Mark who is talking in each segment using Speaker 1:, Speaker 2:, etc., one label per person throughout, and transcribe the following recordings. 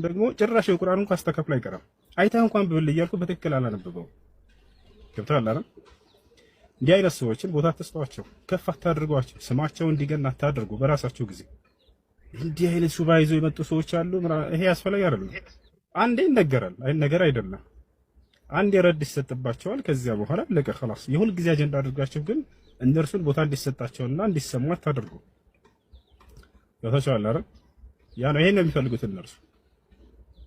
Speaker 1: ደግሞ ጭራሽ የቁርአን እንኳን አስተካክሎ አይቀርም። አይተህ እንኳን ብል እያልኩ በትክክል አላነበበው። ገብቶሃል አይደል? እንዲህ አይነት ሰዎችን ቦታ አትስጧቸው፣ ከፍ አታድርጓቸው፣ ስማቸው እንዲገና አታድርጉ። በራሳቸው ጊዜ እንዲህ አይነት ሹባ ይዞ የመጡ ሰዎች አሉ። ይሄ ያስፈልግ አይደለም። አንዴ ይነገራል፣ አይ ነገር አይደለም። አንዴ ረድ ይሰጥባቸዋል። ከዚያ በኋላ ለቀ خلاص። የሁል ጊዜ አጀንዳ አድርጋችሁ ግን እነርሱን ቦታ እንዲሰጣቸውና እንዲሰሙ አታድርጉ። ገብቶሃል አይደል? ያ ነው ይሄን ነው የሚፈልጉት እነርሱ።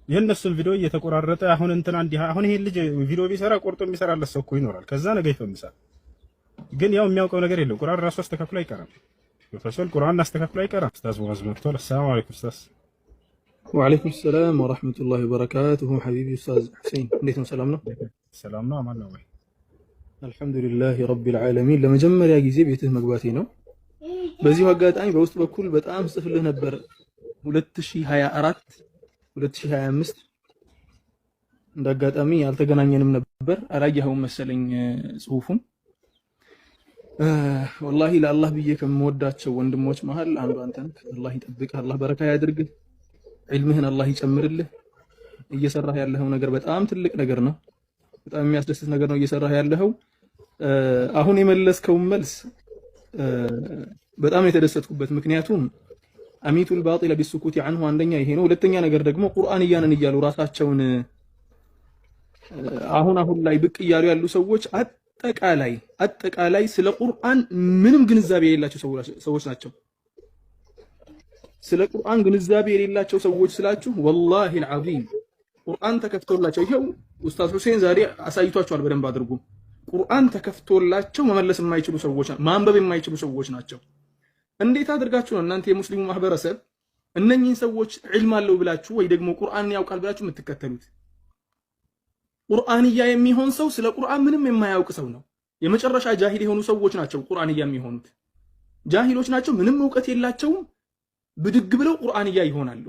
Speaker 1: የእነሱን ቪዲዮ እየተቆራረጠ አሁን እንትና እንዲህ አሁን ይሄ ልጅ ቪዲዮ ቢሰራ ቆርጦ የሚሰራለት ሰው እኮ ይኖራል። ከዛ ነገ ይፈምሳል። ግን ያው የሚያውቀው ነገር የለም። ቁርአን ራሱ አስተካክሎ አይቀርም። ገብቶሃል? ቁርአን አስተካክሎ አይቀርም። ኡስታዝ ሙአዝ መጥቷል። ሰላም አለይኩም ኡስታዝ።
Speaker 2: ወአለይኩም ሰላም ወራህመቱላሂ ወበረካቱሁ። ሐቢቢ ኡስታዝ ሁሴን እንዴት ነው? ሰላም ነው?
Speaker 1: ሰላም ነው። አማን ነው ወይ?
Speaker 2: አልሐምዱሊላህ ረቢል ዓለሚን። ለመጀመሪያ ጊዜ ቤትህ መግባቴ ነው። በዚሁ አጋጣሚ በውስጥ በኩል በጣም ጽፍልህ ነበር 2024 2025 እንዳጋጣሚ አልተገናኘንም ነበር። አላየኸውም መሰለኝ ጽሁፉን። ወላሂ ለአላህ ብዬ ከምወዳቸው ወንድሞች መሃል አንዱ አንተ ነህ። አላህ ይጠብቅህ፣ አላህ በረካ ያድርግህ፣ ዒልምህን አላህ ይጨምርልህ። እየሰራህ ያለኸው ነገር በጣም ትልቅ ነገር ነው። በጣም የሚያስደስት ነገር ነው እየሰራህ ያለኸው። አሁን የመለስከውን መልስ በጣም የተደሰትኩበት፣ ምክንያቱም አሚቱል ባጢለ ቢሱኩቲ አንሁ አንደኛ ይሄ ነው። ሁለተኛ ነገር ደግሞ ቁርአንያንን እያሉ ራሳቸውን አሁን ላይ ብቅ እያሉ ያሉ ሰዎች አጠቃላይ ስለ ቁርአን ምንም ግንዛቤ የሌላቸው ሰዎች ናቸው። ስለ ቁርአን ግንዛቤ የሌላቸው ሰዎች ስላችሁ ወላሂ አልዓዚም ቁርአን ተከፍቶላቸው ይሄው ኡስታዝ ሁሴን ዛሬ አሳይቷቸዋል በደንብ አድርጉ። ቁርአን ተከፍቶላቸው መመለስ የማይችሉ ሰዎች፣ ማንበብ የማይችሉ ሰዎች ናቸው። እንዴት አድርጋችሁ ነው እናንተ የሙስሊሙ ማህበረሰብ እነኚህን ሰዎች ዒልም አለው ብላችሁ ወይ ደግሞ ቁርአን ያውቃል ብላችሁ የምትከተሉት? ቁርአንያ የሚሆን ሰው ስለ ቁርአን ምንም የማያውቅ ሰው ነው። የመጨረሻ ጃሂል የሆኑ ሰዎች ናቸው ቁርአንያ የሚሆኑት። ጃሂሎች ናቸው፣ ምንም ዕውቀት የላቸውም። ብድግ ብለው ቁርአንያ ይሆናሉ።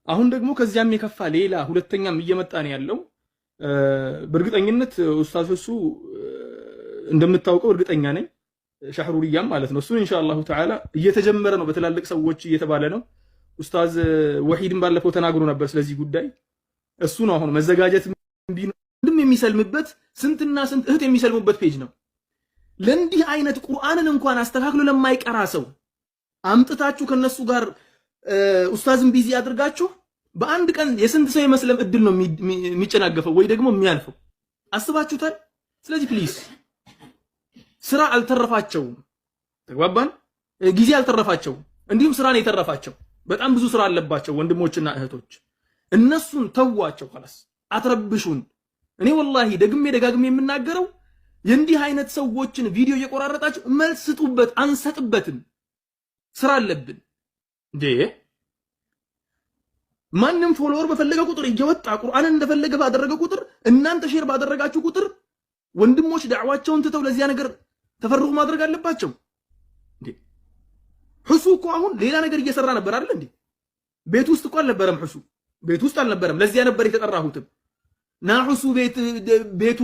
Speaker 2: አሁን ደግሞ ከዚያም የከፋ ሌላ ሁለተኛም እየመጣ ነው ያለው። በእርግጠኝነት ኡስታዝ እሱ እንደምታውቀው እርግጠኛ ነኝ ሻህሩሪያም ማለት ነው። እሱ ኢንሻአላሁ ተዓላ እየተጀመረ ነው፣ በትላልቅ ሰዎች እየተባለ ነው። ኡስታዝ ወሂድን ባለፈው ተናግሮ ነበር ስለዚህ ጉዳይ። እሱ ነው አሁን መዘጋጀት ምንም የሚሰልምበት ስንትና ስንት እህት የሚሰልሙበት ፔጅ ነው። ለእንዲህ አይነት ቁርአንን እንኳን አስተካክሎ ለማይቀራ ሰው አምጥታችሁ ከነሱ ጋር ኡስታዝን ቢዚ አድርጋችሁ በአንድ ቀን የስንት ሰው የመስለም እድል ነው የሚጨናገፈው ወይ ደግሞ የሚያልፈው? አስባችሁታል? ስለዚህ ፕሊስ ስራ አልተረፋቸውም። ተግባባን? ጊዜ አልተረፋቸውም። እንዲሁም ስራ ነው የተረፋቸው። በጣም ብዙ ስራ አለባቸው ወንድሞችና እህቶች። እነሱን ተዋቸው። خلاص አትረብሹን። እኔ ወላሂ ደጋግሜ የምናገረው የእንዲህ አይነት ሰዎችን ቪዲዮ እየቆራረጣችሁ መልስ ስጡበት። አንሰጥበትም። ስራ አለብን እንዴ። ማንም ፎሎወር በፈለገ ቁጥር እየወጣ ቁርአንን እንደፈለገ ባደረገ ቁጥር እናንተ ሼር ባደረጋችሁ ቁጥር ወንድሞች ዳዕዋቸውን ትተው ለዚያ ነገር ተፈርጉ ማድረግ አለባቸው እንዴ። ሁሱ እኮ አሁን ሌላ ነገር እየሰራ ነበር አይደል እንዴ? ቤት ውስጥ እኮ አልነበረም። ሁሱ ቤት ውስጥ አልነበረም። ለዚያ ነበር የተጠራሁትም። ና ሁሱ ቤቱ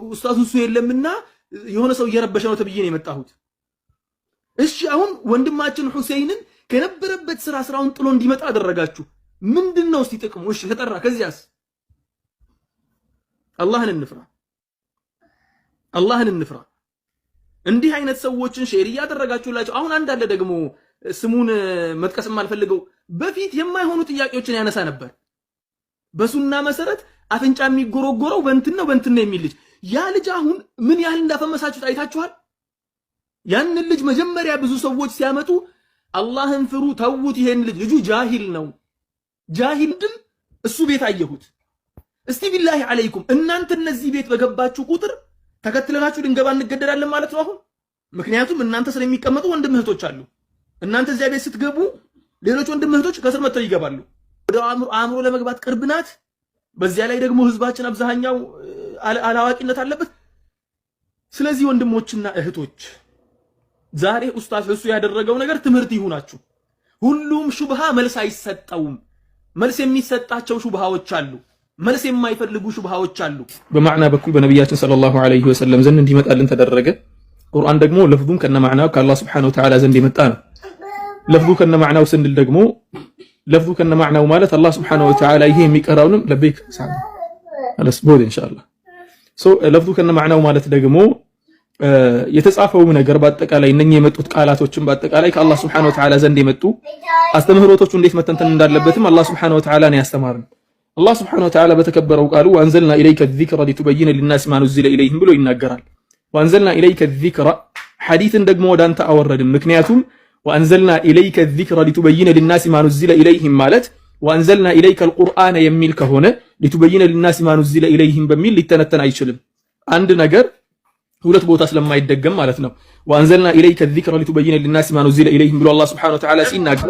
Speaker 2: ኡስታዝ ሁሱ የለምና የሆነ ሰው እየረበሸ ነው ተብዬ ነው የመጣሁት። እሺ አሁን ወንድማችን ሁሴይንን ከነበረበት ስራውን ጥሎ እንዲመጣ አደረጋችሁ። ምንድነው እስቲ ጥቅሙ? እሺ ተጠራ። ከዚያስ አላህን እንፍራ። እንዲህ አይነት ሰዎችን ሼር እያደረጋችሁላችሁ አሁን አንድ አለ ደግሞ ስሙን መጥቀስ የማልፈልገው በፊት የማይሆኑ ጥያቄዎችን ያነሳ ነበር። በሱና መሰረት አፍንጫ የሚጎረጎረው በእንትን ነው የሚል ልጅ። ያ ልጅ አሁን ምን ያህል እንዳፈመሳችሁት አይታችኋል። ያንን ልጅ መጀመሪያ ብዙ ሰዎች ሲያመጡ አላህን ፍሩ ተውት፣ ይሄን ልጁ ጃሂል ነው። ጃሂል ድም እሱ ቤት አየሁት። እስቲ ቢላሂ አለይኩም እናንተ እነዚህ ቤት በገባችሁ ቁጥር ተከትለናችሁ ልንገባ እንገደዳለን ማለት ነው አሁን። ምክንያቱም እናንተ ስለሚቀመጡ ወንድም እህቶች አሉ። እናንተ እዚያ ቤት ስትገቡ ሌሎች ወንድም እህቶች ከስር መጥተው ይገባሉ። ወደ አእምሮ ለመግባት ቅርብ ናት። በዚያ ላይ ደግሞ ህዝባችን አብዛኛው አላዋቂነት አለበት። ስለዚህ ወንድሞችና እህቶች ዛሬ ኡስታዝ እሱ ያደረገው ነገር ትምህርት ይሁናችሁ። ሁሉም ሹብሃ መልስ አይሰጠውም። መልስ የሚሰጣቸው ሹብሃዎች አሉ፣ መልስ የማይፈልጉ ሹብሃዎች አሉ። በማዕና በኩል በነብያችን ሰለላሁ ዐለይሂ ወሰለም ዘንድ እንዲመጣልን ተደረገ። ቁርአን ደግሞ ለፍዙን ከነማዕናው ከአላህ ሱብሓነሁ ወተዓላ ዘንድ የመጣ ነው። ለፍዙ ከነማዕናው ስንል ደግሞ ለፍዙ ከነ ማዕናው ማለት አላህ Subhanahu Wa Ta'ala ይሄ የሚቀራውንም ለበይክ አለስ ቦል ኢንሻአላህ ለፍዙ ከነ ማዕናው ማለት ደግሞ የተጻፈው ነገር በአጠቃላይ እነኚህ የመጡት ቃላቶችን በአጠቃላይ ከአላህ Subhanahu Wa Ta'ala ዘንድ የመጡ አስተምህሮቶቹ እንዴት መተንተን እንዳለበትም አላህ Subhanahu Wa Ta'ala ነው ያስተማረን። አላህ Subhanahu Wa Ta'ala በተከበረው ቃሉ ወአንዘልና ኢለይከ الذِّክረ ሊቱበይነ ሊናሲ ማ ኑዚለ ኢለይሂም ብሎ ይናገራል። ወአንዘልና ኢለይከ الذِّክረ ሐዲስን ደግሞ ወዳንተ አወረድን። ምክንያቱም ወአንዘልና ኢለይከ الذِّክረ ሊቱበይነ ሊናሲ ማ ኑዚለ ኢለይሂም ማለት ወአንዘልና ኢለይከ القرآن የሚል ከሆነ ሊቱበይነ ሊናሲ ማ ኑዚለ ኢለይሂም በሚል ሊተነተን አይችልም። አንድ ነገር ሁለት ቦታ ስለማይደገም ማለት ነው። ወአንዘልና ኢለይከ الذِّክረ ሊቱበይነ ሊናሲ ማ ኑዚለ ኢለይሂም ብሎ አላህ Subhanahu Wa Ta'ala ሲናገር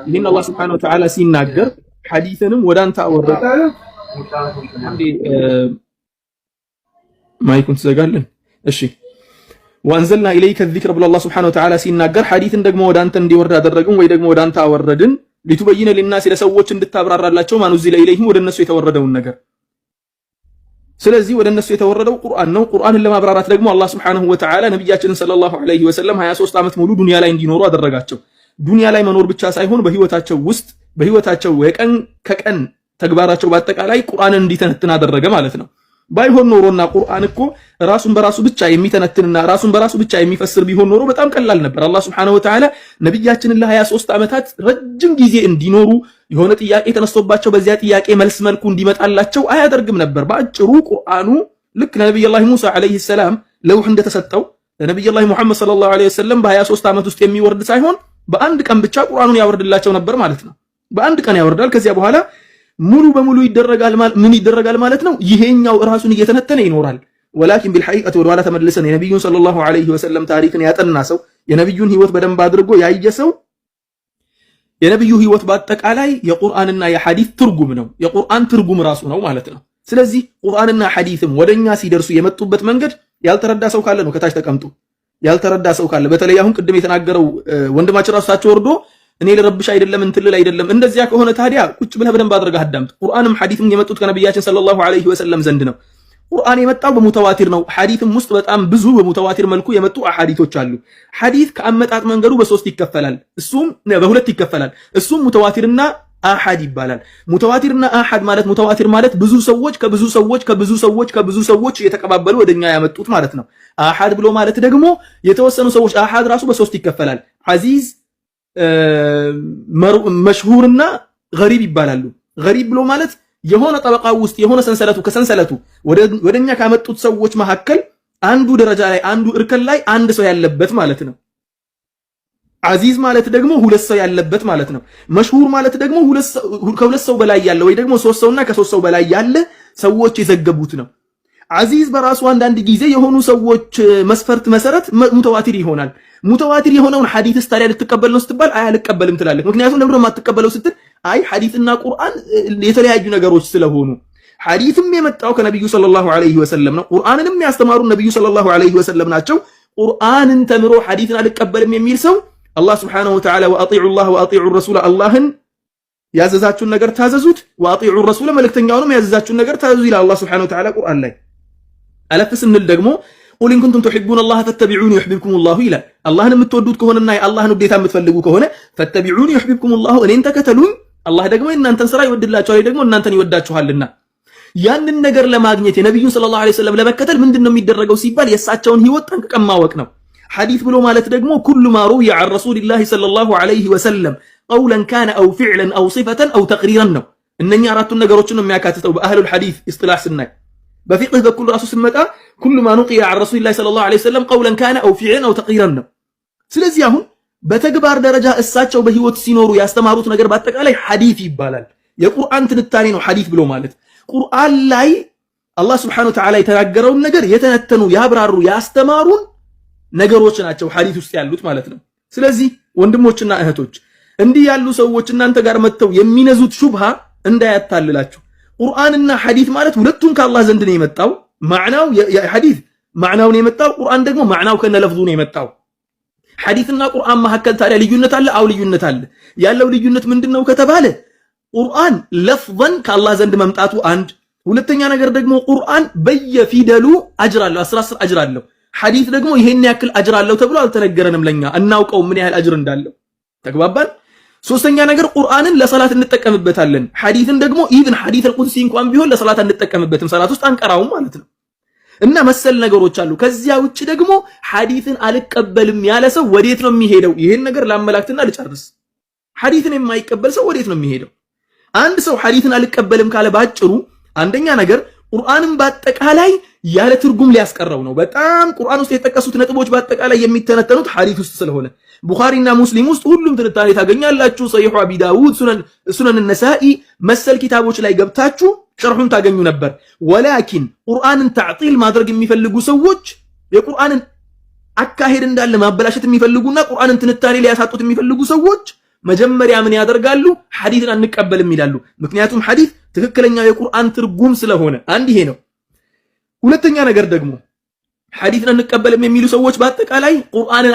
Speaker 2: ይህን አላህ Subhanahu Wa Ta'ala ሲናገር ሐዲስንም ወዳንተ አወረደ። አንዴ ማይኩን ትዘጋለን። እሺ ወአንዘልና ኢለይከ الذِّክረ ብሎ አላህ Subhanahu Wa Ta'ala ሲናገር ሐዲስን ደግሞ ወዳንተ እንዲወርድ አደረግን ወይ ደግሞ ወዳንተ አወረድን። ሊቱበይነ ሊናሲ ለሰዎች እንድታብራራላቸው ማ ኑዚለ ኢለይሂም ወደ እነሱ የተወረደውን ነገር። ስለዚህ ወደ እነሱ የተወረደው ቁርአን ነው። ቁርአንን ለማብራራት ደግሞ አላህ Subhanahu Wa Ta'ala ነብያችንን ሰለላሁ ዐለይሂ ወሰለም 23 ዓመት ሙሉ ዱንያ ላይ እንዲኖሩ አደረጋቸው። ዱንያ ላይ መኖር ብቻ ሳይሆን በህይወታቸው ውስጥ በህይወታቸው የቀን ከቀን ተግባራቸው በአጠቃላይ ቁርአንን እንዲተነትን አደረገ ማለት ነው። ባይሆን ኖሮና ቁርአን እኮ ራሱን በራሱ ብቻ የሚተነትንና ራሱን በራሱ ብቻ የሚፈስር ቢሆን ኖሮ በጣም ቀላል ነበር። አላህ Subhanahu Wa Ta'ala ነብያችንን ለ23 ዓመታት ረጅም ጊዜ እንዲኖሩ የሆነ ጥያቄ ተነስቶባቸው በዚያ ጥያቄ መልስ መልኩ እንዲመጣላቸው አያደርግም ነበር። በአጭሩ ቁርአኑ ልክ ለነብዩላህ ሙሳ አለይሂ ሰላም ለውህ እንደተሰጠው ለነብዩላህ ሙሐመድ ሰለላሁ ዐለይሂ ወሰለም በ23 ዓመት ውስጥ የሚወርድ ሳይሆን በአንድ ቀን ብቻ ቁርአኑን ያወርድላቸው ነበር ማለት ነው። በአንድ ቀን ያወርዳል። ከዚያ በኋላ ሙሉ በሙሉ ይደረጋል ምን ይደረጋል ማለት ነው። ይሄኛው ራሱን እየተነተነ ይኖራል። ወላኪን ቢልሐቂቀት ወደ ኋላ ተመልሰን የነብዩን ሰለላሁ ዐለይሂ ወሰለም ታሪክን ያጠና ሰው የነብዩን ህይወት በደንብ አድርጎ ያየ ሰው የነብዩ ህይወት በአጠቃላይ የቁርአንና የሐዲስ ትርጉም ነው። የቁርአን ትርጉም ራሱ ነው ማለት ነው። ስለዚህ ቁርአንና ሐዲስም ወደኛ ሲደርሱ የመጡበት መንገድ ያልተረዳ ሰው ካለ ነው ከታች ተቀምጡ። ያልተረዳ ሰው ካለ በተለይ አሁን ቅድም የተናገረው ወንድማችን ራሳቸው ወርዶ እኔ ለረብሽ አይደለም እንትልል አይደለም። እንደዚያ ከሆነ ታዲያ ቁጭ ብለህ በደንብ አድርገህ አዳምጥ። ቁርአንም ሐዲስም የመጡት ከነብያችን ሰለላሁ ዐለይሂ ወሰለም ዘንድ ነው። ቁርአን የመጣው በሙተዋቲር ነው። ሐዲስም ውስጥ በጣም ብዙ በሙተዋቲር መልኩ የመጡ አሐዲሶች አሉ። ሐዲስ ከአመጣጥ መንገዱ በሶስት ይከፈላል። እሱም በሁለት ይከፈላል። እሱም ሙተዋቲርና አሐድ ይባላል። ሙተዋቲርና አሐድ ማለት ሙተዋቲር ማለት ብዙ ሰዎች ከብዙ ሰዎች ከብዙ ሰዎች ከብዙ ሰዎች እየተቀባበሉ ወደኛ ያመጡት ማለት ነው። አሐድ ብሎ ማለት ደግሞ የተወሰኑ ሰዎች አሐድ ራሱ በሶስት ይከፈላል። አዚዝ መሽሁርና ገሪብ ይባላሉ። ገሪብ ብሎ ማለት የሆነ ጠበቃ ውስጥ የሆነ ሰንሰለቱ ከሰንሰለቱ ወደኛ ካመጡት ሰዎች መካከል አንዱ ደረጃ ላይ አንዱ እርከን ላይ አንድ ሰው ያለበት ማለት ነው። አዚዝ ማለት ደግሞ ሁለት ሰው ያለበት ማለት ነው። መሽሁር ማለት ደግሞ ከሁለት ሰው በላይ ያለ ወይ ደግሞ ሶስት ሰውና ከሶስት ሰው በላይ ያለ ሰዎች የዘገቡት ነው። አዚዝ በራሱ አንዳንድ ጊዜ የሆኑ ሰዎች መስፈርት መሰረት ሙተዋቲር ይሆናል። ሙተዋቲር የሆነውን ሐዲስ ታዲያ ልትቀበል ነው ስትባል አይ አልቀበልም ትላለህ። ምክንያቱም ለምን የማትቀበለው ስትል አይ ሐዲስና ቁርአን የተለያዩ ነገሮች ስለሆኑ። ሐዲስም የመጣው ከነብዩ ሰለላሁ ዐለይሂ ወሰለም ነው። ቁርአንንም ያስተማሩ ነብዩ ሰለላሁ ዐለይሂ ወሰለም ናቸው። ቁርአንን ተምሮ ሐዲስን አልቀበልም የሚል ሰው አላህ Subhanahu Wa Ta'ala ወአጢዑ الله ወአጢዑ الرسول አላህን ያዘዛችሁን ነገር ታዘዙት፣ ወአጢዑ الرسول መልእክተኛውንም ያዘዛችሁን ነገር ታዘዙ ይላል አላህ Subhanahu Wa Ta'ala ቁርአን ላይ። አለፍ ስንል ደግሞ ቁል ኢን ኩንቱም ተሕቡነ አላህ ፈተቢዑኒ ዩሕቢብኩም አላሁ ይላል። አላህን የምትወዱት ከሆነና የአላህን ውዴታ የምትፈልጉ ከሆነ ፈተቢዑኒ ዩሕቢብኩም አላሁ እኔን ተከተሉኝ፣ አላህ ደግሞ የእናንተን ስራ ይወድላችኋል፣ ደግሞ እናንተን ይወዳችኋልና። ያንን ነገር ለማግኘት የነብዩን ሰለላሁ ዐለይሂ ወሰለም ለመከተል ምንድነው የሚደረገው ሲባል የእሳቸውን ህይወት ጠንቅቀን ማወቅ ነው። ሐዲስ ብሎ ማለት ደግሞ ኩሉ ማ ሩዊየ ዐን ረሱሊላሂ ሰለላሁ ዐለይሂ ወሰለም ቀውለን ካነ አው ፊዕለን አው ሲፈተን አው ተቅሪረን ነው። እነኛ አራቱን ነገሮችን ነው የሚያካትተው በአህሉል ሐዲስ ኢስጢላህ ስናይ። በፊቅህ በኩል ራሱ ስንመጣ ኩሉ ማ ኑቂየ ዐን ረሱሊላሂ ሰለላሁ ዐለይሂ ወሰለም ቀውለን ካነ አው ፊዕለን አው ተቅሪረን ነው። ስለዚህ አሁን በተግባር ደረጃ እሳቸው በህይወት ሲኖሩ ያስተማሩት ነገር በአጠቃላይ ሐዲስ ይባላል። የቁርአን ትንታኔ ነው ሐዲስ ብሎ ማለት። ቁርአን ላይ አላህ Subhanahu Wa Ta'ala የተናገረውን ነገር የተነተኑ ያብራሩ ያስተማሩን ነገሮች ናቸው ሐዲስ ውስጥ ያሉት ማለት ነው። ስለዚህ ወንድሞችና እህቶች እንዲህ ያሉ ሰዎች እናንተ ጋር መጥተው የሚነዙት ሹብሃ እንዳያታልላችሁ። ቁርአንና ሐዲስ ማለት ሁለቱም ከአላህ ዘንድ ነው የመጣው። ማዕናው የሐዲስ ማዕናው ነው የመጣው፣ ቁርአን ደግሞ ማዕናው ከነ ለፍዙ ነው የመጣው። ሐዲስና ቁርአን መካከል ታዲያ ልዩነት አለ? አው ልዩነት አለ። ያለው ልዩነት ምንድነው ከተባለ ቁርአን ለፍዘን ከአላህ ዘንድ መምጣቱ አንድ፣ ሁለተኛ ነገር ደግሞ ቁርአን በየፊደሉ አጅር አለው፣ 10 አጅር አለው። ሐዲስ ደግሞ ይሄን ያክል አጅር አለው ተብሎ አልተነገረንም። ለኛ እናውቀው ምን ያህል አጅር እንዳለው። ተግባባን። ሶስተኛ ነገር ቁርአንን ለሰላት እንጠቀምበታለን። ሐዲስን ደግሞ ኢብን ሐዲስ አልቁድሲ እንኳን ቢሆን ለሰላት እንጠቀምበትም፣ ሰላት ውስጥ አንቀራውም ማለት ነው። እና መሰል ነገሮች አሉ። ከዚያ ውጭ ደግሞ ሐዲስን አልቀበልም ያለ ሰው ወዴት ነው የሚሄደው? ይሄን ነገር ላመላክትና ልጨርስ። ሐዲስን የማይቀበል ሰው ወዴት ነው የሚሄደው? አንድ ሰው ሐዲስን አልቀበልም ካለ ባጭሩ አንደኛ ነገር ቁርአንን በአጠቃላይ ያለ ትርጉም ሊያስቀረው ነው። በጣም ቁርአን ውስጥ የተጠቀሱት ነጥቦች በአጠቃላይ የሚተነተኑት ሐዲስ ውስጥ ስለሆነ ቡኻሪና ሙስሊም ውስጥ ሁሉም ትንታኔ ታገኛላችሁ። ሰሒሁ አቢ ዳውድ፣ ሱነን ነሳኢ መሰል ኪታቦች ላይ ገብታችሁ ሸርሑን ታገኙ ነበር። ወላኪን ቁርአንን ተዕጢል ማድረግ የሚፈልጉ ሰዎች የቁርአንን አካሄድ እንዳለ ማበላሸት የሚፈልጉና ቁርአንን ትንታኔ ሊያሳጡት የሚፈልጉ ሰዎች መጀመሪያ ምን ያደርጋሉ? ሐዲስን አንቀበልም ይላሉ። ምክንያቱም ሐዲስ ትክክለኛው የቁርአን ትርጉም ስለሆነ አንድ ይሄ ነው። ሁለተኛ ነገር ደግሞ ሐዲስን አንቀበልም የሚሉ ሰዎች በአጠቃላይ ቁርአንን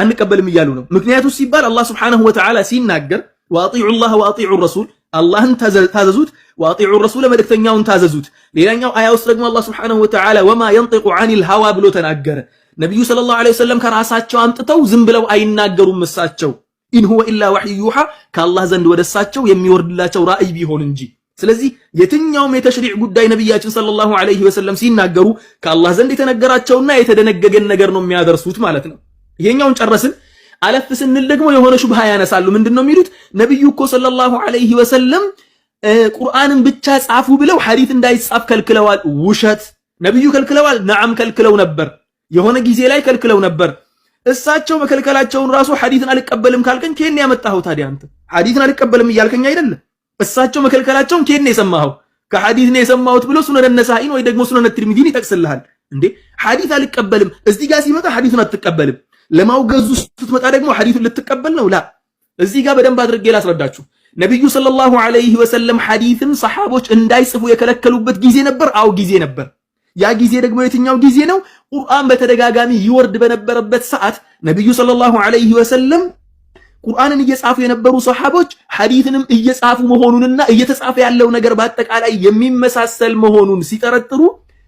Speaker 2: አንቀበልም እያሉ ነው። ምክንያቱም ሲባል አላህ Subhanahu Wa Ta'ala ሲናገር ወአጢዑ ላህ ወአጢዑ ረሱል፣ አላህን ታዘዙት፣ ወአጢዑ ረሱል መልእክተኛውን ታዘዙት። ሌላኛው አያ ውስጥ ደግሞ አላህ Subhanahu Wa Ta'ala ወማ ينطق عن الهوى ብሎ ተናገረ። ነብዩ ሰለላሁ ዐለይሂ ወሰለም ከራሳቸው አምጥተው ዝም ብለው አይናገሩም። እሳቸው ኢን ሁወ ኢላ ወህይ ዩሃ ከአላህ ዘንድ ወደሳቸው የሚወርድላቸው ራእይ ቢሆን እንጂ። ስለዚህ የትኛውም የተሽሪዕ ጉዳይ ነብያችን ሰለላሁ ዐለይሂ ወሰለም ሲናገሩ ከአላህ ዘንድ የተነገራቸውና የተደነገገን ነገር ነው የሚያደርሱት ማለት ነው። ይሄኛውን ጨረስን። አለፍ ስንል ደግሞ የሆነ ሹብሃ ያነሳሉ። ምንድነው የሚሉት? ነብዩ እኮ ሰለላሁ ዐለይሂ ወሰለም ቁርአንን ብቻ ጻፉ ብለው ሐዲስ እንዳይጻፍ ከልክለዋል። ውሸት። ነብዩ ከልክለዋል? ነዓም ከልክለው ነበር። የሆነ ጊዜ ላይ ከልክለው ነበር። እሳቸው መከልከላቸውን ራሱ ሐዲስን አልቀበልም ካልከኝ ከኔ ያመጣኸው? ታዲያ አንተ ሐዲስን አልቀበልም እያልከኝ አይደለም? እሳቸው መከልከላቸውን ከኔ የሰማኸው? ከሐዲስ ነው የሰማሁት ብሎ ሱነን ነሳኢን ወይ ደግሞ ሱነን ትርሚዚን ይጠቅስልሃል እንዴ? ሐዲስ አልቀበልም እዚህ ጋር ሲመጣ ሐዲስን አትቀበልም፣ ለማውገዙ ስትመጣ ደግሞ ሐዲስን ልትቀበል ነው? ላ እዚህ ጋር በደንብ አድርጌ ላስረዳችሁ። ነብዩ ሰለላሁ ዐለይሂ ወሰለም ሐዲስን ሰሃቦች እንዳይጽፉ የከለከሉበት ጊዜ ነበር። አው ጊዜ ነበር። ያ ጊዜ ደግሞ የትኛው ጊዜ ነው? ቁርአን በተደጋጋሚ ይወርድ በነበረበት ሰዓት ነብዩ ሰለላሁ ዐለይሂ ወሰለም ቁርአንን እየጻፉ የነበሩ ሰሃቦች ሐዲስንም እየጻፉ መሆኑንና እየተጻፈ ያለው ነገር በአጠቃላይ የሚመሳሰል መሆኑን ሲጠረጥሩ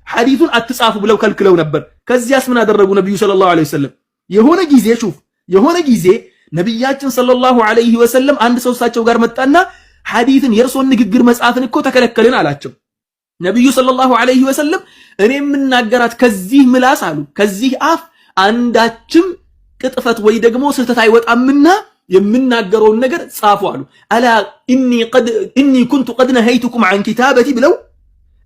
Speaker 2: ሐዲሱን አትጻፉ ብለው ከልክለው ነበር። ከዚያስ ምን አደረጉ ነብዩ ሰለላሁ ዐለይሂ ወሰለም? የሆነ ጊዜ ነብያችን ሰለላሁ ዐለይሂ ወሰለም አንድ ሰው እሳቸው ጋር መጣና ሐዲስን የእርሶን ንግግር መጻፍን እኮ ተከለከልን አላቸው። ነብዩ ሰለላሁ ዐለይሂ ወሰለም እኔ የምናገራት ከዚህ ምላስ አሉ ከዚህ አፍ አንዳችም ቅጥፈት ወይ ደግሞ ስህተት አይወጣምና የምናገረውን ነገር ጻፉ አሉ። አላ ኢኒ ኩንቱ ቀድ ነሃይቱኩም ዐን ኪታበቲ ብለው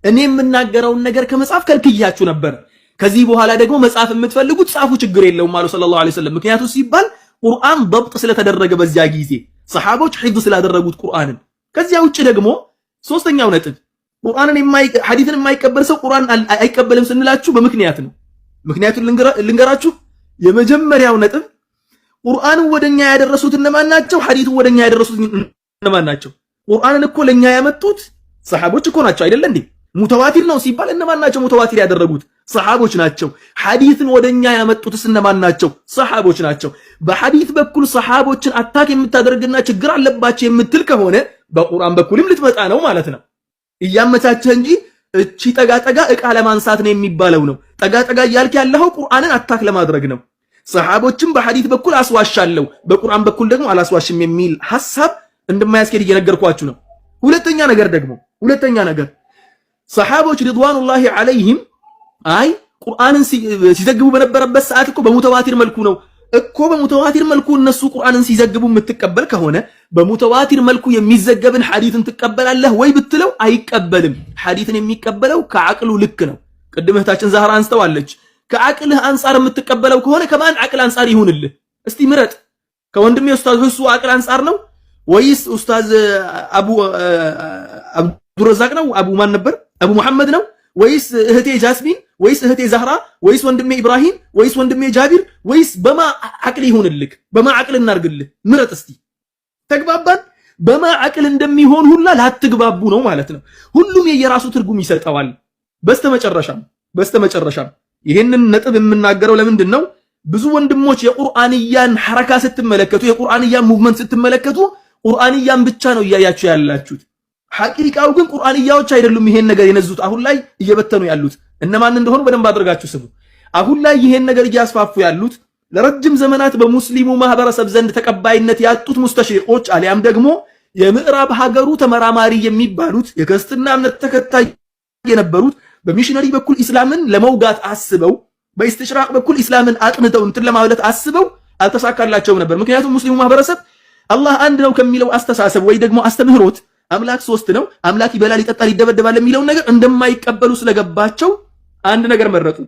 Speaker 2: እኔ የምናገረውን ነገር ከመጻፍ ከልክያችሁ ነበር። ከዚህ በኋላ ደግሞ መጻፍ የምትፈልጉት ጻፉ፣ ችግር የለውም አሉ ሰለላሁ ዐለይሂ ወሰለም። ምክንያቱም ሲባል ቁርአን ضبط ስለተደረገ በዚያ ጊዜ ሰሃቦች ሒፍዝ ስላደረጉት ቁርአንን። ከዚያ ውጭ ደግሞ ሶስተኛው ነጥብ ሐዲስን የማይቀበል ሰው ቁርአን አይቀበልም ስንላችሁ በምክንያት ነው። ምክንያቱን ልንገራችሁ። የመጀመሪያው ነጥብ ቁርአንን ወደኛ ያደረሱት እነማን ናቸው? ሐዲስን ወደኛ ያደረሱት እነማን ናቸው? ቁርአንን እኮ ለኛ ያመጡት ሰሃቦች እኮ ናቸው አይደል እንዴ? ሙተዋቲር ነው ሲባል እነማን ናቸው ሙተዋቲር ያደረጉት? ሰሃቦች ናቸው። ሐዲስን ወደኛ ያመጡትስ እነማን ናቸው? ሰሃቦች ናቸው። በሐዲስ በኩል ሰሃቦችን አታክ የምታደርግና ችግር አለባቸው የምትል ከሆነ በቁርአን በኩልም ልትመጣ ነው ማለት ነው። እያመቻቸህ እንጂ እቺ ጠጋጠጋ እቃ ለማንሳት ነው የሚባለው ነው። ጠጋጠጋ እያልክ ያለው ቁርአንን አታክ ለማድረግ ነው። ሰሃቦችን በሐዲስ በኩል አስዋሻለሁ፣ በቁርአን በኩል ደግሞ አላስዋሽም የሚል ሐሳብ እንደማያስኬድ እየነገርኳችሁ ነው። ሁለተኛ ነገር ሰሃቦች ሪድዋኑላሂ ዐለይሂም አይ ቁርአንን ሲዘግቡ በነበረበት ሰዓት እኮ በሙተዋቲር መልኩ ነው እኮ በሙተዋቲር መልኩ እነሱ ቁርአንን ሲዘግቡ የምትቀበል ከሆነ በሙተዋቲር መልኩ የሚዘገብን ሐዲስን ትቀበላለህ ወይ ብትለው አይቀበልም። ሐዲስን የሚቀበለው ከዓቅሉ ልክ ነው። ቅድም እህታችን ዛህራ አንስተዋለች። ከዓቅልህ አንፃር የምትቀበለው ከሆነ ከማን ዓቅል አንፃር ይሁንልህ? እስቲ ምረጥ። ከወንድሜ ኡስታዝ ሁሱ ዓቅል አንፃር ነው ወይስ ኡስታዝ አቡ አብዱረዛቅ ነው? አቡ ማን ነበር? አቡ መሐመድ ነው ወይስ እህቴ ጃስሚን ወይስ እህቴ ዛህራ ወይስ ወንድሜ ኢብራሂም ወይስ ወንድሜ ጃቢር ወይስ በማ ዓቅል ይሁንልህ? በማ ዓቅል እናርግልህ? ምረጥ እስቲ። ተግባባን? በማ ዓቅል እንደሚሆን ሁላ ላትግባቡ ነው ማለት ነው። ሁሉም የየራሱ ትርጉም ይሰጠዋል። በስተመጨረሻም ይሄንን ነጥብ የምናገረው ለምንድን ነው? ብዙ ወንድሞች የቁርአንያን ሐረካ ስትመለከቱ የቁርአንያን ሙቭመንት ስትመለከቱ ቁርአንያን ብቻ ነው እያያችሁ ያላችሁት። ሐቂቃው ግን ቁርአንያዎች አይደሉም ይሄን ነገር የነዙት። አሁን ላይ እየበተኑ ያሉት እነማን እንደሆኑ በደንብ አድርጋችሁ ስሙ። አሁን ላይ ይሄን ነገር እያስፋፉ ያሉት ለረጅም ዘመናት በሙስሊሙ ማህበረሰብ ዘንድ ተቀባይነት ያጡት ሙስተሽሪቆች አሊያም ደግሞ የምዕራብ ሀገሩ ተመራማሪ የሚባሉት የክርስትና እምነት ተከታይ የነበሩት በሚሽነሪ በኩል ኢስላምን ለመውጋት አስበው በኢስቲሽራቅ በኩል ኢስላምን አጥንተው እንትን ለማለት አስበው አልተሳካላቸውም ነበር። ምክንያቱም ሙስሊሙ ማህበረሰብ አላህ አንድ ነው ከሚለው አስተሳሰብ ወይ ደግሞ አስተምህሮት አምላክ ሶስት ነው፣ አምላክ ይበላል፣ ይጠጣል፣ ይደበደባል የሚለውን ነገር እንደማይቀበሉ ስለገባቸው አንድ ነገር መረጡ።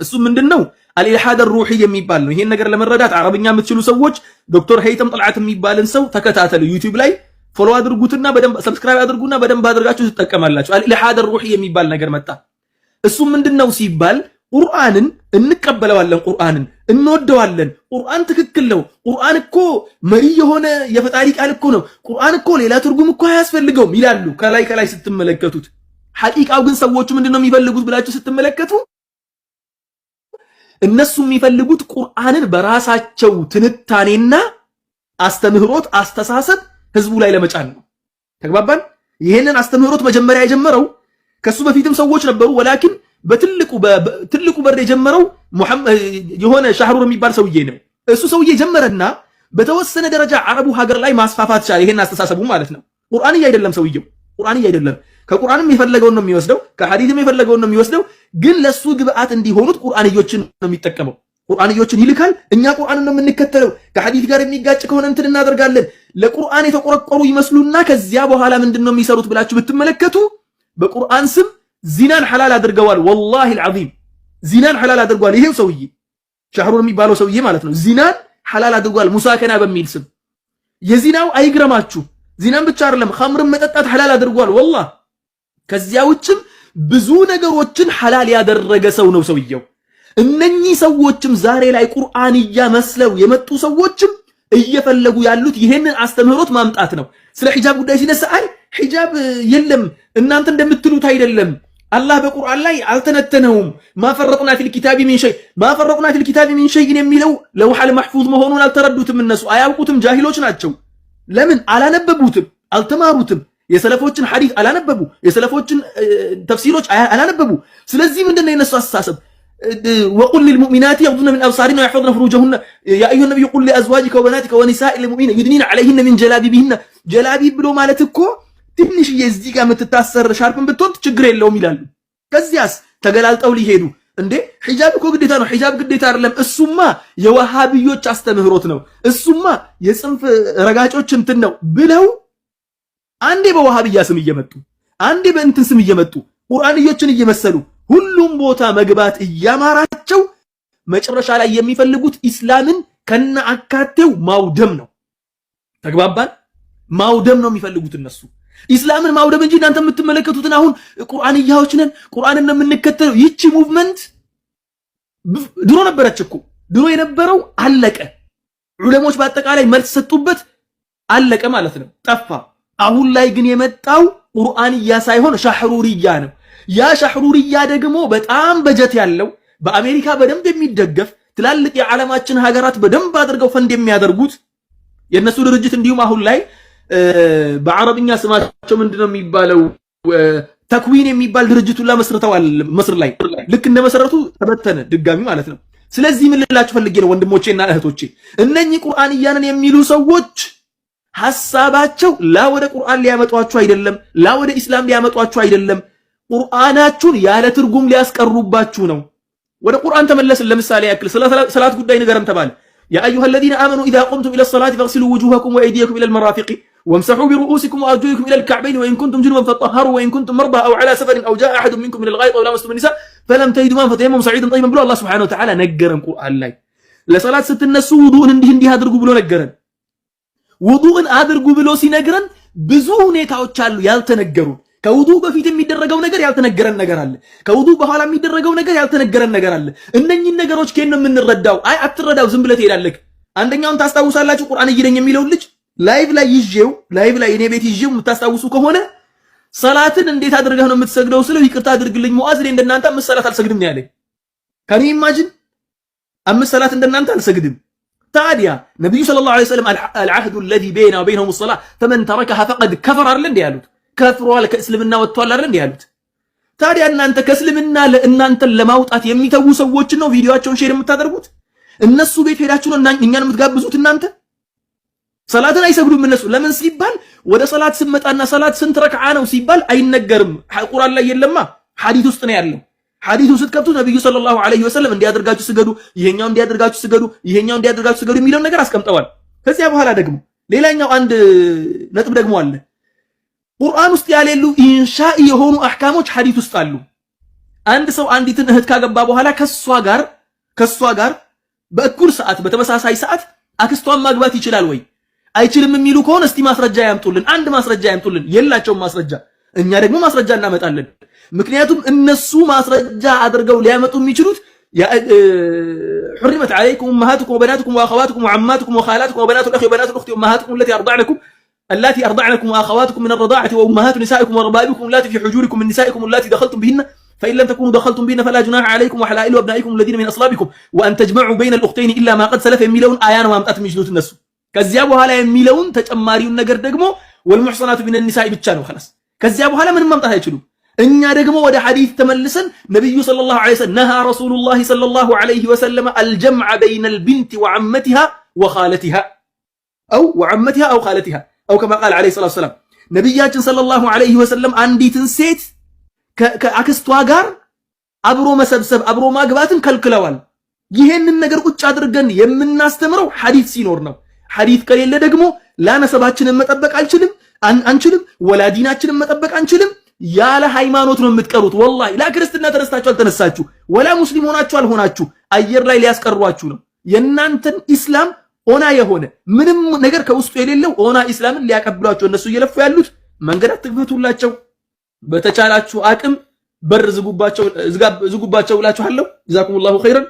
Speaker 2: እሱ ምንድነው? አልኢልሃድ ሩሂ የሚባል ነው። ይሄን ነገር ለመረዳት አረብኛ የምትችሉ ሰዎች ዶክተር ሀይተም ጥልዓት የሚባልን ሰው ተከታተሉ። ዩቲዩብ ላይ ፎሎ አድርጉትና በደንብ ሰብስክራይብ አድርጉና በደንብ አድርጋችሁ ትጠቀማላችሁ። አልኢልሃድ ሩሂ የሚባል ነገር መጣ። እሱ ምንድነው ሲባል ቁርአንን እንቀበለዋለን፣ ቁርአንን እንወደዋለን፣ ቁርአን ትክክል ነው፣ ቁርአን እኮ መሪ የሆነ የፈጣሪ ቃል እኮ ነው፣ ቁርአን እኮ ሌላ ትርጉም እኮ አያስፈልገውም ይላሉ። ከላይ ስትመለከቱት ሐቂቃው ግን ሰዎቹ ምንድነው የሚፈልጉት ብላችሁ ስትመለከቱ እነሱ የሚፈልጉት ቁርአንን በራሳቸው ትንታኔና አስተምህሮት አስተሳሰብ ህዝቡ ላይ ለመጫን ነው። ተግባባን? ይሄንን አስተምህሮት መጀመሪያ የጀመረው ከሱ በፊትም ሰዎች ነበሩ። ወላኪን በትልቁ በር የጀመረው የሆነ ሻህሩር የሚባል ሰውዬ ነው። እሱ ሰውዬ ጀመረና በተወሰነ ደረጃ አረቡ ሀገር ላይ ማስፋፋት ቻለ። ይሄን አስተሳሰቡ ማለት ነው። ቁርአንያ አይደለም ሰውዬው፣ ቁርአንያ አይደለም። ከቁርአንም የፈለገውን ነው የሚወስደው፣ ከሐዲስም የፈለገውን ነው የሚወስደው። ግን ለሱ ግብአት እንዲሆኑት ቁርአንዮችን ነው የሚጠቀመው። ቁርአንዮችን ይልካል። እኛ ቁርአንን ነው የምንከተለው። ከሐዲስ ጋር የሚጋጭ ከሆነ እንትን እናደርጋለን። ለቁርአን የተቆረቆሩ ይመስሉና ከዚያ በኋላ ምንድነው የሚሰሩት ብላችሁ ብትመለከቱ በቁርአን ስም ዚናን ሐላል አድርገዋል። ወላሂ አልዓዚም ዚናን ሐላል አድርገዋል። ይሄው ሰውዬ ሻህሩር የሚባለው ሰውዬ ማለት ነው። ዚናን ሐላል አድርገዋል ሙሳከና በሚል ስም። የዚናው አይግረማችሁ፣ ዚናን ብቻ አይደለም ኸምርን መጠጣት ሐላል አድርገዋል። ወላሂ ከዚያ ውጭም ብዙ ነገሮችን ሐላል ያደረገ ሰው ነው ሰውየው። እነኚህ ሰዎችም ዛሬ ላይ ቁርአንያ መስለው የመጡ ሰዎችም እየፈለጉ ያሉት ይሄንን አስተምህሮት ማምጣት ነው። ስለ ሒጃብ ጉዳይ ሲነሳ አይ ሒጃብ የለም እናንተ እንደምትሉት አይደለም፣ አላህ በቁርአን ላይ አልተነተነውም። ማፈረጥና ፊል ኪታቢ ሚን ሸይ ማፈረጥና ፊል ኪታቢ ሚን ሸይ የሚለው ለውሐል መሕፉዝ መሆኑን አልተረዱትም። እነሱ አያውቁትም፣ ጃሂሎች ናቸው። ለምን አላነበቡትም? አልተማሩትም። የሰለፎችን ሐዲስ አላነበቡ፣ የሰለፎችን ተፍሲሮች አላነበቡ። ስለዚህ ምንድነው የነሱ አስተሳሰብ? ወቁል ሊልሙእሚናት የግዱነ ሚን አብሳሪሂነ ወየሕፈዝነ ፍሩጀሁነ ያ አዩሀ ነቢዩ ቁል ሊአዝዋጂከ ወበናቲከ ወኒሳኢል ሙእሚኒን ዩድኒነ ዐለይሂነ ሚን ጀላቢቢሂነ። ጀላቢብ ብሎ ማለት እኮ ትንሽዬ እዚህ ጋር የምትታሰር ሻርፕን ብትሆን ችግር የለውም ይላሉ። ከዚያስ ተገላልጠው ሊሄዱ እንዴ ሒጃብ እኮ ግዴታ ነው። ሒጃብ ግዴታ አይደለም። እሱማ የወሃቢዮች አስተምህሮት ነው፣ እሱማ የጽንፍ ረጋጮች እንትን ነው ብለው አንዴ በወሃቢያ ስም እየመጡ አንዴ በእንትን ስም እየመጡ ቁርአንዮችን እየመሰሉ ሁሉም ቦታ መግባት እያማራቸው መጨረሻ ላይ የሚፈልጉት ኢስላምን ከነ አካቴው ማውደም ነው። ተግባባን? ማውደም ነው የሚፈልጉት እነሱ ኢስላምን ማውደም እንጂ እናንተ የምትመለከቱትን አሁን ቁርአንያዎች ነን ቁርአንን ነው የምንከተለው። ይቺ ሙቭመንት ድሮ ነበረች እኮ። ድሮ የነበረው አለቀ። ዑለሞች በአጠቃላይ መልስ ሰጡበት፣ አለቀ ማለት ነው፣ ጠፋ። አሁን ላይ ግን የመጣው ቁርአንያ ሳይሆን ሻህሩርያ ነው። ያ ሻህሩርያ ደግሞ በጣም በጀት ያለው በአሜሪካ በደንብ የሚደገፍ ትላልቅ የዓለማችን ሀገራት በደንብ አድርገው ፈንድ የሚያደርጉት የነሱ ድርጅት እንዲሁም አሁን ላይ በአረብኛ ስማቸው ምንድነው የሚባለው ተክዊን የሚባል ድርጅት ሁላ መስርተዋል። መስር ላይ ልክ እንደመሰረቱ ተበተነ ድጋሚ ማለት ነው። ስለዚህ ምን ልላችሁ ፈልጌ ነው ወንድሞቼና እህቶቼ፣ እነኚህ ቁርአንያንን የሚሉ ሰዎች ሐሳባቸው ላ ወደ ቁርአን ሊያመጧችሁ አይደለም፣ ላ ወደ ኢስላም ሊያመጧችሁ አይደለም፣ ቁርአናችሁን ያለ ትርጉም ሊያስቀሩባችሁ ነው። ወደ ቁርአን ተመለስን። ለምሳሌ ያክል ሰላት ጉዳይ ንገረን ተባለ። ያ አዩሃ الذين آمنوا إذا قمتم إلى الصلاة فاغسلوا وجوهكم وأيديكم إلى المرافق وامسحوا برؤوسكم وأرجلكم إلى الكعبين وإن كنتم جنبا فطهروا وإن كنتم مرضى أو على سفر أو جاء أحد منكم من الغائط أو لامستم النساء فلم تجدوا ماء فتيمموا صعيدا طيبا ብሎ አላህ ሱብሓነሁ ወተዓላ ነገረን። ቁርአን ላይ ለሰላት ስትነሱ ውዱእን እንዲህ አድርጉ ብሎ ነገረን። ውዱእን አድርጉ ብሎ ሲነግረን ብዙ ሁኔታዎች አሉ ያልተነገሩ። ከውዱ በፊት የሚደረገው ነገር ያልተነገረን ነገር አለ። ከውዱ በኋላ የሚደረገው ነገር ያልተነገረን ነገር አለ። እነኚህን ነገሮች ከየት ነው የምንረዳው? አይ አትረዳው፣ ዝም ብለህ ትሄዳለህ። አንደኛውን ታስታውሳላችሁ? ቁርአን እየደኝ የሚለው ልጅ ላይቭ ላይ እኔ ቤት ይዤው የምታስታውሱ ከሆነ ሰላትን እንዴት አድርገህ ነው የምትሰግደው ስለው ይቅርታ አድርግልኝ ሙአዝ፣ እኔ እንደናንተ አምስት ሰላት አልሰግድም ነው ያለኝ። ከኔ ኢማጂን አምስት ሰላት እንደናንተ አልሰግድም። ታዲያ ነብዩ ሰለላሁ ዐለይሂ ወሰለም አልዓህዱ الذي بيننا وبينهم الصلاة فمن تركها فقد كفر አይደል እንዴ ያሉት? ከፍሯል፣ ከእስልምና ወጥቷል አይደል እንዴ ያሉት? ታዲያ እናንተ ከእስልምና ለእናንተን ለማውጣት የሚተዉ ሰዎችን ነው ቪዲዮአቸውን ሼር የምታደርጉት? እነሱ ቤት ሄዳችሁ ነው እኛን የምትጋብዙት እናንተ? ሰላትን አይሰግዱም እነሱ። ለምን ሲባል ወደ ሰላት ስመጣና ሰላት ስንት ረክዓ ነው ሲባል አይነገርም። ቁርአን ላይ የለማ፣ ሐዲስ ውስጥ ነው ያለው። ሐዲሱ ስትከፍቱ ነብዩ ሰለላሁ ዐለይሂ ወሰለም እንዲያደርጋችሁ ስገዱ፣ ይሄኛው እንዲያደርጋችሁ ስገዱ፣ ይሄኛው እንዲያደርጋችሁ ስገዱ የሚለውን ነገር አስቀምጠዋል። ከዚያ በኋላ ደግሞ ሌላኛው አንድ ነጥብ ደግሞ አለ። ቁርአን ውስጥ ያሌሉ ኢንሻኢ የሆኑ አህካሞች ሐዲስ ውስጥ አሉ። አንድ ሰው አንዲትን እህት ካገባ በኋላ ከሷ ጋር በእኩል ሰዓት በተመሳሳይ ሰዓት አክስቷን ማግባት ይችላል ወይ አይችልም የሚሉ ከሆነ እስቲ ማስረጃ ያምጡልን። አንድ ማስረጃ ያምጡልን። የላቸውም ማስረጃ። እኛ ደግሞ ማስረጃ እናመጣለን። ምክንያቱም እነሱ ማስረጃ አድርገው ሊያመጡ የሚችሉት حرمت عليكم امهاتكم وبناتكم واخواتكم وعماتكم وخالاتكم وبنات الاخ وبنات الاخت وامهاتكم اللاتي ارضعنكم واخواتكم من الرضاعه وامهات نسائكم وربائبكم اللاتي في حجوركم من نسائكم اللاتي دخلتم بهن فإن لم تكونوا دخلتم بهن فلا جناح عليكم وحلائل أبنائكم الذين من أصلابكم وأن تجمعوا بين الأختين إلا ما قد سلف የሚለውን አያን ማምጣት የሚችሉት እነሱ። ከዚያ በኋላ የሚለውን ተጨማሪውን ነገር ደግሞ والمحصنات من النساء ብቻ ነው خلاص። ከዚያ በኋላ ምንም ማምጣት አይችሉም። እኛ ደግሞ ወደ ሐዲስ ተመልሰን ነብዩ ሰለላሁ ዐለይሂ ወሰለም ነሃ ረሱሉላህ ሰለላሁ ዐለይሂ ወሰለም الجمع بين البنت وعمتها وخالتها أو وعمتها أو خالتها أو كما قال عليه الصلاة والسلام ነብያችን ሰለላሁ ዐለይሂ ወሰለም አንዲትን ሴት ከአክስቷ ጋር አብሮ መሰብሰብ አብሮ ማግባትን ከልክለዋል። ይሄንን ነገር ቁጭ አድርገን የምናስተምረው ሐዲስ ሲኖር ነው። ሐዲስ ከሌለ ደግሞ ላነሰባችንን መጠበቅ አንችልም፣ ወላ ዲናችንን መጠበቅ አንችልም። ያለ ሃይማኖት ነው የምትቀሩት። ወላሂ ላ ክርስትና ተነስታችሁ አልተነሳችሁ ወላ ሙስሊም ሆናችሁ አልሆናችሁ አየር ላይ ሊያስቀሯችሁ ነው። የናንተን ኢስላም ኦና የሆነ ምንም ነገር ከውስጡ የሌለው ኦና ኢስላምን ሊያቀብሏቸው እነሱ እየለፉ ያሉት መንገድ አትክፈቱላቸው። በተቻላችሁ አቅም በር ዝጉባቸው እላችኋለሁ። ጀዛኩሙላሁ ኸይረን።